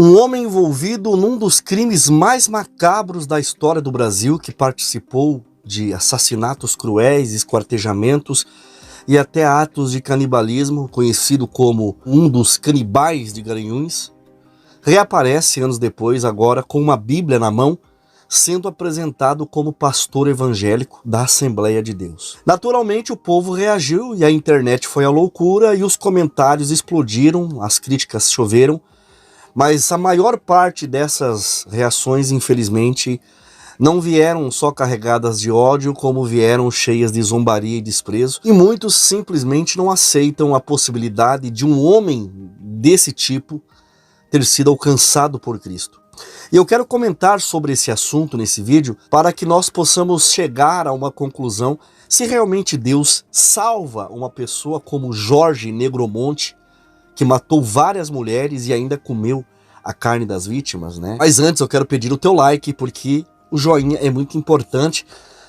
Um homem envolvido num dos crimes mais macabros da história do Brasil, que participou de assassinatos cruéis, esquartejamentos e até atos de canibalismo, conhecido como um dos canibais de Garanhuns, reaparece anos depois, agora com uma Bíblia na mão, sendo apresentado como pastor evangélico da Assembleia de Deus. Naturalmente o povo reagiu e a internet foi à loucura e os comentários explodiram, as críticas choveram, mas a maior parte dessas reações, infelizmente, não vieram só carregadas de ódio, como vieram cheias de zombaria e desprezo, e muitos simplesmente não aceitam a possibilidade de um homem desse tipo ter sido alcançado por Cristo. E eu quero comentar sobre esse assunto nesse vídeo para que nós possamos chegar a uma conclusão se realmente Deus salva uma pessoa como Jorge Negromonte, que matou várias mulheres e ainda comeu a carne das vítimas, né? Mas antes eu quero pedir o teu like, porque o joinha é muito importante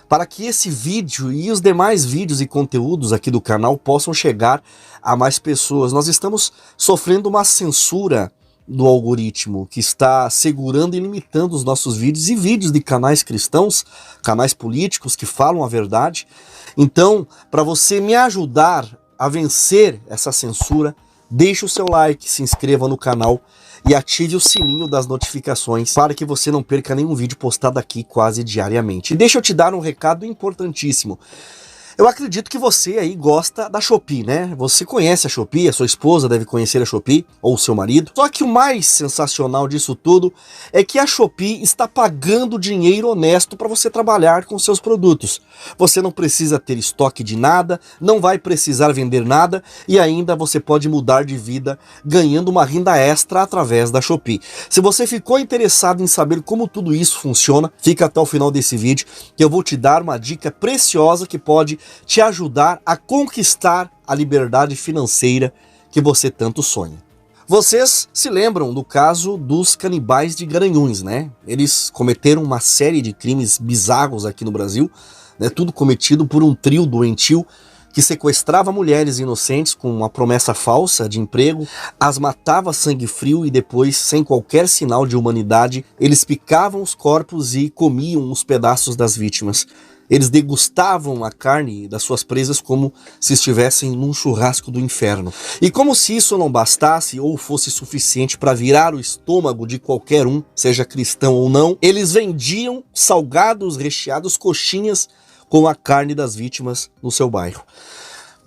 para que esse vídeo e os demais vídeos e conteúdos aqui do canal possam chegar a mais pessoas. Nós estamos sofrendo uma censura do algoritmo que está segurando e limitando os nossos vídeos e vídeos de canais cristãos, canais políticos que falam a verdade. Então, para você me ajudar a vencer essa censura, deixe o seu like, se inscreva no canal e ative o sininho das notificações para que você não perca nenhum vídeo postado aqui quase diariamente. E deixa eu te dar um recado importantíssimo. Eu acredito que você aí gosta da Shopee, né? Você conhece a Shopee, a sua esposa deve conhecer a Shopee, ou o seu marido. Só que o mais sensacional disso tudo é que a Shopee está pagando dinheiro honesto para você trabalhar com seus produtos. Você não precisa ter estoque de nada, não vai precisar vender nada e ainda você pode mudar de vida ganhando uma renda extra através da Shopee. Se você ficou interessado em saber como tudo isso funciona, fica até o final desse vídeo que eu vou te dar uma dica preciosa que pode te ajudar a conquistar a liberdade financeira que você tanto sonha. Vocês se lembram do caso dos canibais de Garanhuns, né? Eles cometeram uma série de crimes bizarros aqui no Brasil, né? Tudo cometido por um trio doentio que sequestrava mulheres inocentes com uma promessa falsa de emprego, as matava a sangue frio e depois, sem qualquer sinal de humanidade, eles picavam os corpos e comiam os pedaços das vítimas. Eles degustavam a carne das suas presas como se estivessem num churrasco do inferno. E como se isso não bastasse ou fosse suficiente para virar o estômago de qualquer um, seja cristão ou não, eles vendiam salgados recheados, coxinhas com a carne das vítimas no seu bairro.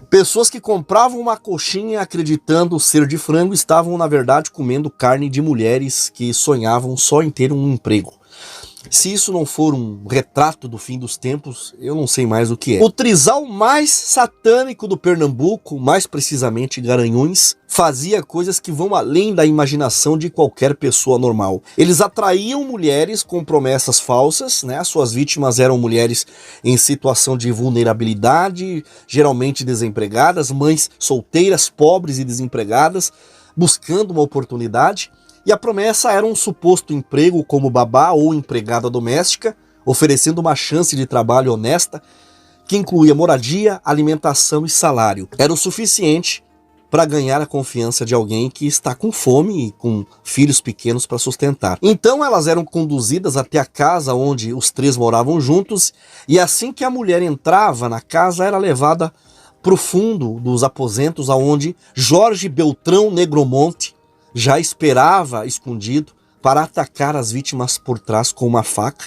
Pessoas que compravam uma coxinha acreditando ser de frango estavam, na verdade, comendo carne de mulheres que sonhavam só em ter um emprego. Se isso não for um retrato do fim dos tempos, eu não sei mais o que é. O trisal mais satânico do Pernambuco, mais precisamente Garanhuns, fazia coisas que vão além da imaginação de qualquer pessoa normal. Eles atraíam mulheres com promessas falsas, né? Suas vítimas eram mulheres em situação de vulnerabilidade, geralmente desempregadas, mães solteiras, pobres e desempregadas, buscando uma oportunidade. E a promessa era um suposto emprego como babá ou empregada doméstica, oferecendo uma chance de trabalho honesta, que incluía moradia, alimentação e salário. Era o suficiente para ganhar a confiança de alguém que está com fome e com filhos pequenos para sustentar. Então elas eram conduzidas até a casa onde os três moravam juntos, e assim que a mulher entrava na casa, era levada para o fundo dos aposentos, aonde Jorge Beltrão Negromonte já esperava escondido para atacar as vítimas por trás com uma faca,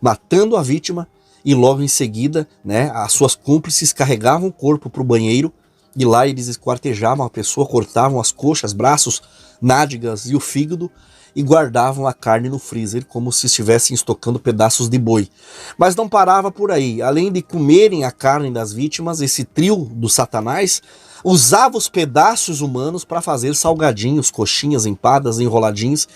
matando a vítima, e logo em seguida, né, as suas cúmplices carregavam o corpo para o banheiro e lá eles esquartejavam a pessoa, cortavam as coxas, braços, nádegas e o fígado e guardavam a carne no freezer como se estivessem estocando pedaços de boi. Mas não parava por aí. Além de comerem a carne das vítimas, esse trio do Satanás usava os pedaços humanos para fazer salgadinhos, coxinhas, empadas, enroladinhos,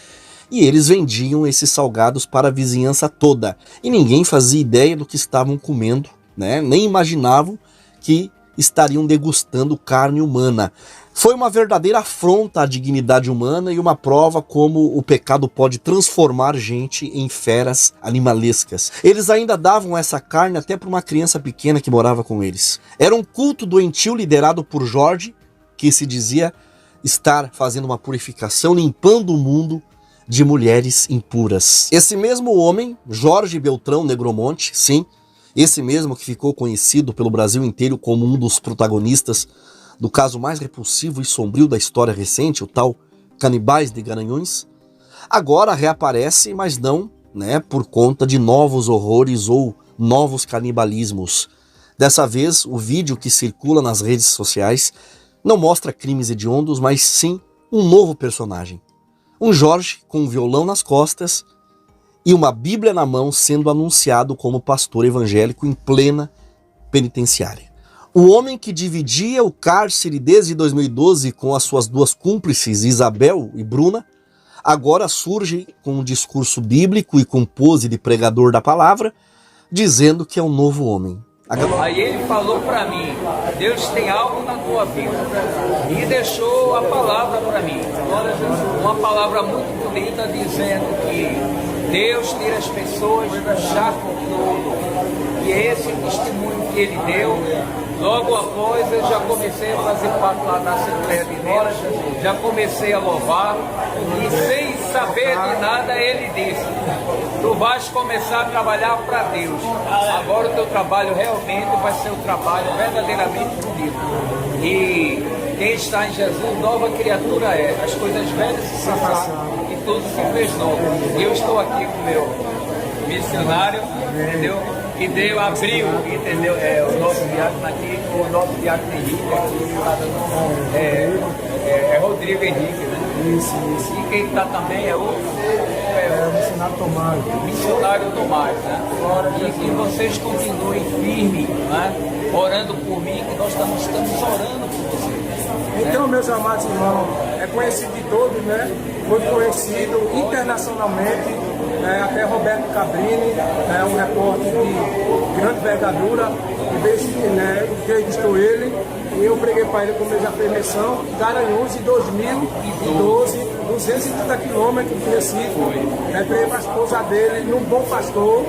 e eles vendiam esses salgados para a vizinhança toda. E ninguém fazia ideia do que estavam comendo, né? Nem imaginavam que estariam degustando carne humana. Foi uma verdadeira afronta à dignidade humana e uma prova como o pecado pode transformar gente em feras animalescas. Eles ainda davam essa carne até para uma criança pequena que morava com eles. Era um culto doentio liderado por Jorge, que se dizia estar fazendo uma purificação, limpando o mundo de mulheres impuras. Esse mesmo homem, Jorge Beltrão Negromonte, sim, esse mesmo que ficou conhecido pelo Brasil inteiro como um dos protagonistas do caso mais repulsivo e sombrio da história recente, o tal Canibais de Garanhuns, agora reaparece, mas não, por conta de novos horrores ou novos canibalismos. Dessa vez, o vídeo que circula nas redes sociais não mostra crimes hediondos, mas sim um novo personagem. Um Jorge com um violão nas costas e uma Bíblia na mão sendo anunciado como pastor evangélico em plena penitenciária. O homem que dividia o cárcere desde 2012 com as suas duas cúmplices, Isabel e Bruna, agora surge com um discurso bíblico e com pose de pregador da palavra, dizendo que é um novo homem. Aí ele falou para mim, Deus tem algo na tua vida, e deixou a palavra para mim, uma palavra muito bonita dizendo que Deus tira as pessoas do charco todo, e é esse testemunho que ele deu. Logo após eu já comecei a fazer parte lá da Assembleia de Deus, já comecei a louvar, e sem saber de nada ele disse, tu vais começar a trabalhar para Deus, agora o teu trabalho realmente vai ser um trabalho verdadeiramente bonito, e quem está em Jesus, nova criatura é, as coisas velhas se passaram e tudo se fez novo. Eu estou aqui com o meu missionário, entendeu? Que Deus abriu, entendeu? O nosso diácono aqui, o nosso diácono Henrique aqui, é Rodrigo Henrique, né? Isso. E quem está também é o missionário Tomás. Missionário Tomás, né? E que vocês continuem firmes, né? Orando por mim, que nós estamos orando por vocês. Então, meus amados irmãos, é conhecido de todos, né? Foi conhecido internacionalmente, até Roberto Cabrini, um repórter de grande envergadura, entrevistou ele, e eu preguei para ele, como ele já fez menção, Garanhuns em 2012, 230 quilômetros de Recife, preguei para a esposa dele, num Bom Pastor,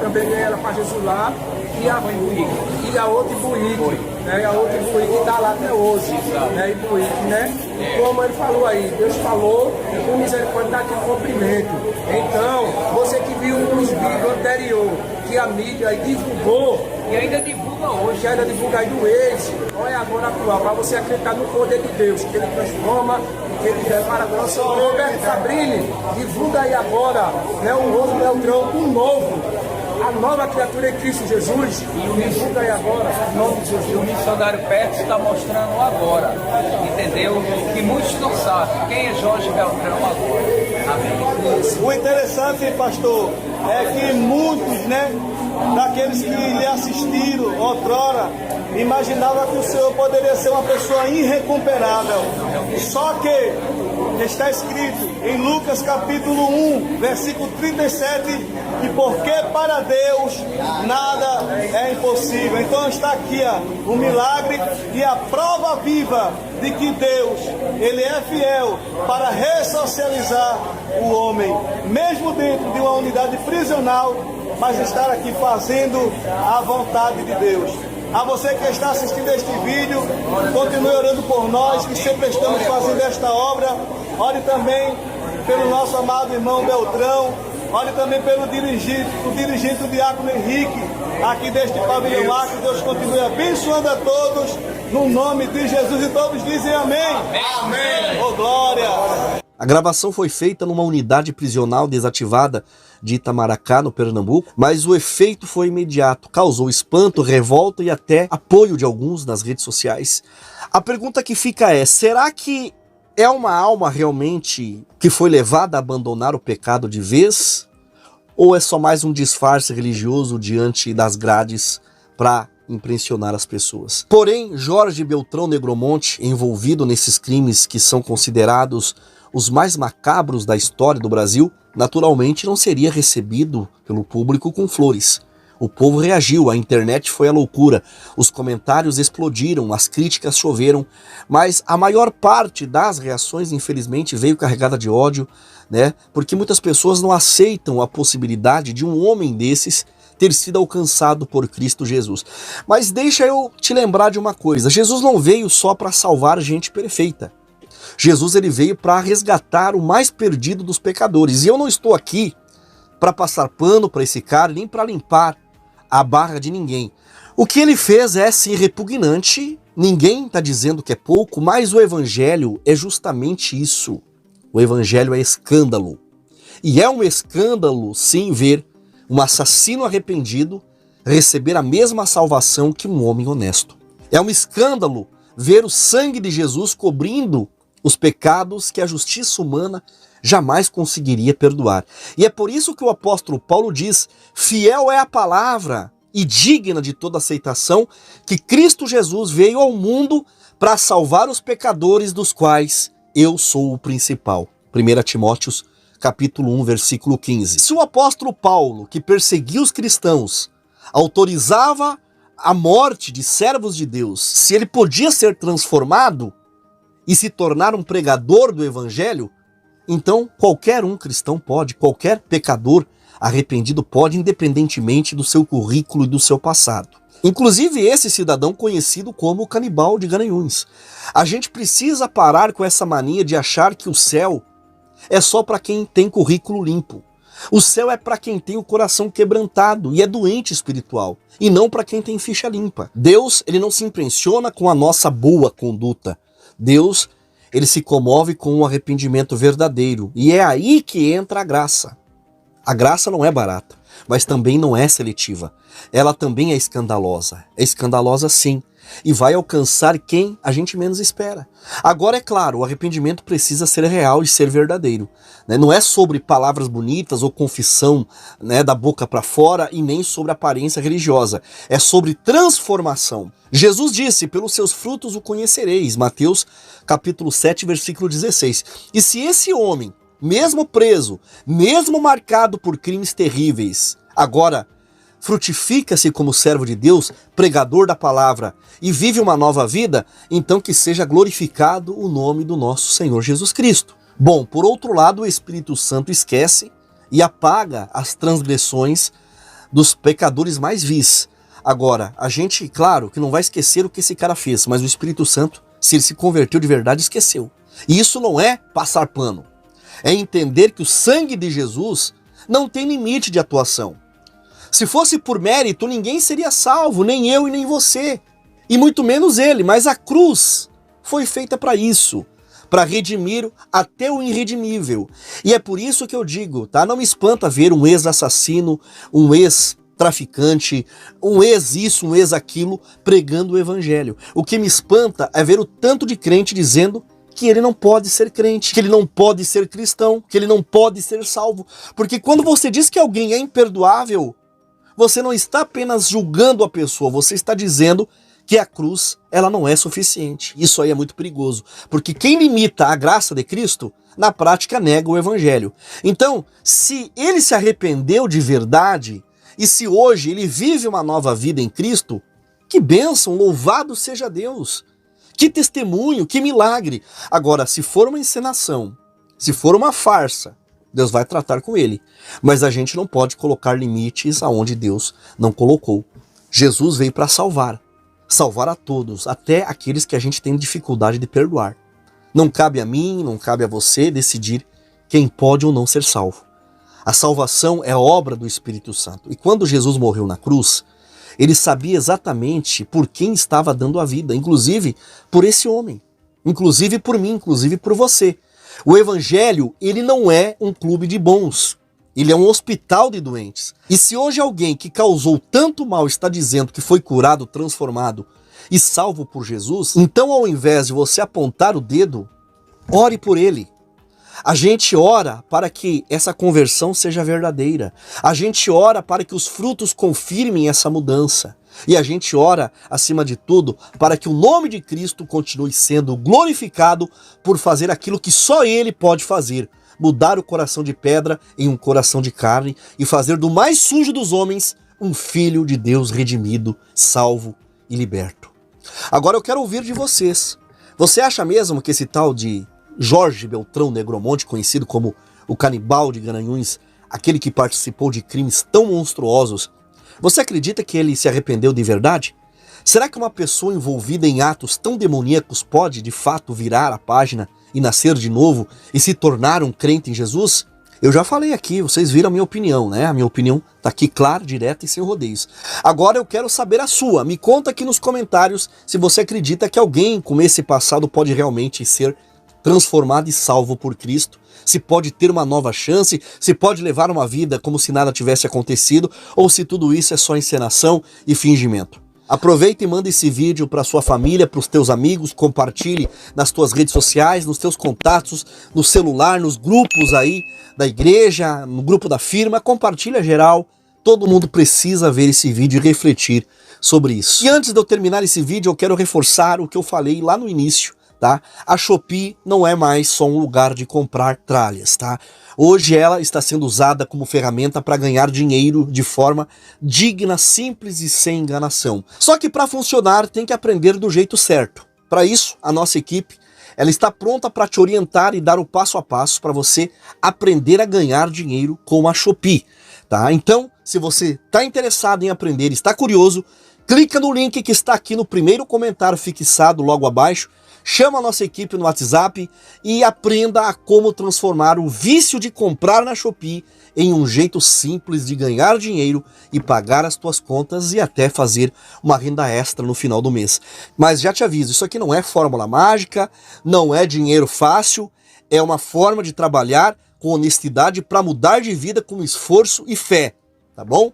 também era para Jesus lá, e a outra Ibuíque, a outra Ibuíque está lá até hoje, Ibuíque, E como ele falou aí, Deus falou, e com misericórdia dá aquele cumprimento. Então, você que viu os vídeos anterior, que a mídia aí divulgou, e ainda divulga hoje, ainda divulga aí do ex, olha agora atual, para você acreditar no poder de Deus, que ele transforma, que ele para a nossa. Roberto Cabrini, divulga aí agora, um outro Beltrão, um novo. A nova criatura em Cristo Jesus, e o divulga aí agora, em nome de Jesus. O missionário Perto está mostrando agora, entendeu? Que muitos não sabem quem é Jorge Beltrão agora. Amém. O interessante, pastor, é que muitos, daqueles que lhe assistiram outrora, imaginavam que o Senhor poderia ser uma pessoa irrecuperável. Só que está escrito em Lucas capítulo 1, versículo 37, que porque para Deus nada é impossível. Então está aqui o milagre e a prova viva de que Deus, Ele é fiel para ressocializar o homem, mesmo dentro de uma unidade prisional, mas estar aqui fazendo a vontade de Deus. A você que está assistindo este vídeo, continue orando por nós, que sempre estamos fazendo esta obra. Ore também pelo nosso amado irmão Beltrão. Ore também pelo dirigente o diácono Henrique, aqui deste pavilhão lá. Que Deus continue abençoando a todos, no nome de Jesus. E todos dizem amém. Amém. Oh, glória. A gravação foi feita numa unidade prisional desativada de Itamaracá, no Pernambuco, mas o efeito foi imediato, causou espanto, revolta e até apoio de alguns nas redes sociais. A pergunta que fica é, será que é uma alma realmente que foi levada a abandonar o pecado de vez? Ou é só mais um disfarce religioso diante das grades para impressionar as pessoas? Porém, Jorge Beltrão Negromonte, envolvido nesses crimes que são considerados os mais macabros da história do Brasil, naturalmente não seria recebido pelo público com flores. O povo reagiu, a internet foi a loucura, os comentários explodiram, as críticas choveram, mas a maior parte das reações, infelizmente, veio carregada de ódio, porque muitas pessoas não aceitam a possibilidade de um homem desses ter sido alcançado por Cristo Jesus. Mas deixa eu te lembrar de uma coisa, Jesus não veio só para salvar gente perfeita. Jesus ele veio para resgatar o mais perdido dos pecadores. E eu não estou aqui para passar pano para esse cara, nem para limpar a barra de ninguém. O que ele fez é sim repugnante, ninguém está dizendo que é pouco, mas o evangelho é justamente isso. O evangelho é escândalo. E é um escândalo, sim, ver um assassino arrependido receber a mesma salvação que um homem honesto. É um escândalo ver o sangue de Jesus cobrindo os pecados que a justiça humana jamais conseguiria perdoar. E é por isso que o apóstolo Paulo diz: fiel é a palavra e digna de toda aceitação que Cristo Jesus veio ao mundo para salvar os pecadores, dos quais eu sou o principal. 1 Timóteo capítulo 1, versículo 15. Se o apóstolo Paulo, que perseguia os cristãos, autorizava a morte de servos de Deus, se ele podia ser transformado e se tornar um pregador do evangelho, então qualquer um cristão pode, qualquer pecador arrependido pode, independentemente do seu currículo e do seu passado. Inclusive esse cidadão conhecido como o canibal de Garanhuns. A gente precisa parar com essa mania de achar que o céu é só para quem tem currículo limpo. O céu é para quem tem o coração quebrantado e é doente espiritual, e não para quem tem ficha limpa. Deus, ele não se impressiona com a nossa boa conduta. Deus, ele se comove com um arrependimento verdadeiro, e é aí que entra a graça. A graça não é barata, mas também não é seletiva. Ela também é escandalosa. É escandalosa sim, e vai alcançar quem a gente menos espera. Agora, é claro, o arrependimento precisa ser real e ser verdadeiro. Não é sobre palavras bonitas ou confissão da boca para fora, e nem sobre aparência religiosa. É sobre transformação. Jesus disse: pelos seus frutos o conhecereis. Mateus capítulo 7, versículo 16. E se esse homem, mesmo preso, mesmo marcado por crimes terríveis, agora frutifica-se como servo de Deus, pregador da palavra, e vive uma nova vida, então que seja glorificado o nome do nosso Senhor Jesus Cristo. Bom, por outro lado, o Espírito Santo esquece e apaga as transgressões dos pecadores mais vis. Agora, a gente, claro, que não vai esquecer o que esse cara fez, mas o Espírito Santo, se ele se converteu de verdade, esqueceu. E isso não é passar pano. É entender que o sangue de Jesus não tem limite de atuação. Se fosse por mérito, ninguém seria salvo, nem eu e nem você, e muito menos ele, mas a cruz foi feita para isso, para redimir até o irredimível. E é por isso que eu digo, tá? Não me espanta ver um ex-assassino, um ex-traficante, um ex-isso, um ex-aquilo, pregando o evangelho. O que me espanta é ver o tanto de crente dizendo que ele não pode ser crente, que ele não pode ser cristão, que ele não pode ser salvo. Porque quando você diz que alguém é imperdoável, você não está apenas julgando a pessoa, você está dizendo que a cruz, ela não é suficiente. Isso aí é muito perigoso, porque quem limita a graça de Cristo, na prática nega o evangelho. Então, se ele se arrependeu de verdade, e se hoje ele vive uma nova vida em Cristo, que bênção, louvado seja Deus. Que testemunho, que milagre. Agora, se for uma encenação, se for uma farsa, Deus vai tratar com ele. Mas a gente não pode colocar limites aonde Deus não colocou. Jesus veio para salvar. Salvar a todos, até aqueles que a gente tem dificuldade de perdoar. Não cabe a mim, não cabe a você decidir quem pode ou não ser salvo. A salvação é obra do Espírito Santo. E quando Jesus morreu na cruz, ele sabia exatamente por quem estava dando a vida, inclusive por esse homem, inclusive por mim, inclusive por você. O evangelho, ele não é um clube de bons, ele é um hospital de doentes. E se hoje alguém que causou tanto mal está dizendo que foi curado, transformado e salvo por Jesus, então ao invés de você apontar o dedo, ore por ele. A gente ora para que essa conversão seja verdadeira. A gente ora para que os frutos confirmem essa mudança. E a gente ora, acima de tudo, para que o nome de Cristo continue sendo glorificado por fazer aquilo que só Ele pode fazer. Mudar o coração de pedra em um coração de carne e fazer do mais sujo dos homens um filho de Deus redimido, salvo e liberto. Agora eu quero ouvir de vocês. Você acha mesmo que esse tal de Jorge Beltrão Negromonte, conhecido como o canibal de Garanhuns, aquele que participou de crimes tão monstruosos, você acredita que ele se arrependeu de verdade? Será que uma pessoa envolvida em atos tão demoníacos pode, de fato, virar a página e nascer de novo e se tornar um crente em Jesus? Eu já falei aqui, vocês viram a minha opinião, né? A minha opinião tá aqui clara, direta e sem rodeios. Agora eu quero saber a sua. Me conta aqui nos comentários se você acredita que alguém com esse passado pode realmente ser transformado e salvo por Cristo, se pode ter uma nova chance, se pode levar uma vida como se nada tivesse acontecido, ou se tudo isso é só encenação e fingimento. Aproveita e manda esse vídeo para sua família, para os teus amigos, compartilhe nas tuas redes sociais, nos teus contatos, no celular, nos grupos aí da igreja, no grupo da firma, compartilha geral. Todo mundo precisa ver esse vídeo e refletir sobre isso. E antes de eu terminar esse vídeo, eu quero reforçar o que eu falei lá no início, tá? A Shopee não é mais só um lugar de comprar tralhas, tá? Hoje ela está sendo usada como ferramenta para ganhar dinheiro de forma digna, simples e sem enganação. Só que para funcionar tem que aprender do jeito certo. Para isso, a nossa equipe ela está pronta para te orientar e dar o passo a passo para você aprender a ganhar dinheiro com a Shopee, tá? Então, se você está interessado em aprender e está curioso, clica no link que está aqui no primeiro comentário fixado logo abaixo, chama a nossa equipe no WhatsApp e aprenda a como transformar o vício de comprar na Shopee em um jeito simples de ganhar dinheiro e pagar as tuas contas e até fazer uma renda extra no final do mês. Mas já te aviso, isso aqui não é fórmula mágica, não é dinheiro fácil, é uma forma de trabalhar com honestidade para mudar de vida com esforço e fé, tá bom?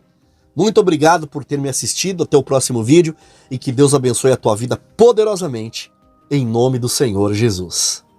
Muito obrigado por ter me assistido, até o próximo vídeo e que Deus abençoe a tua vida poderosamente. Em nome do Senhor Jesus.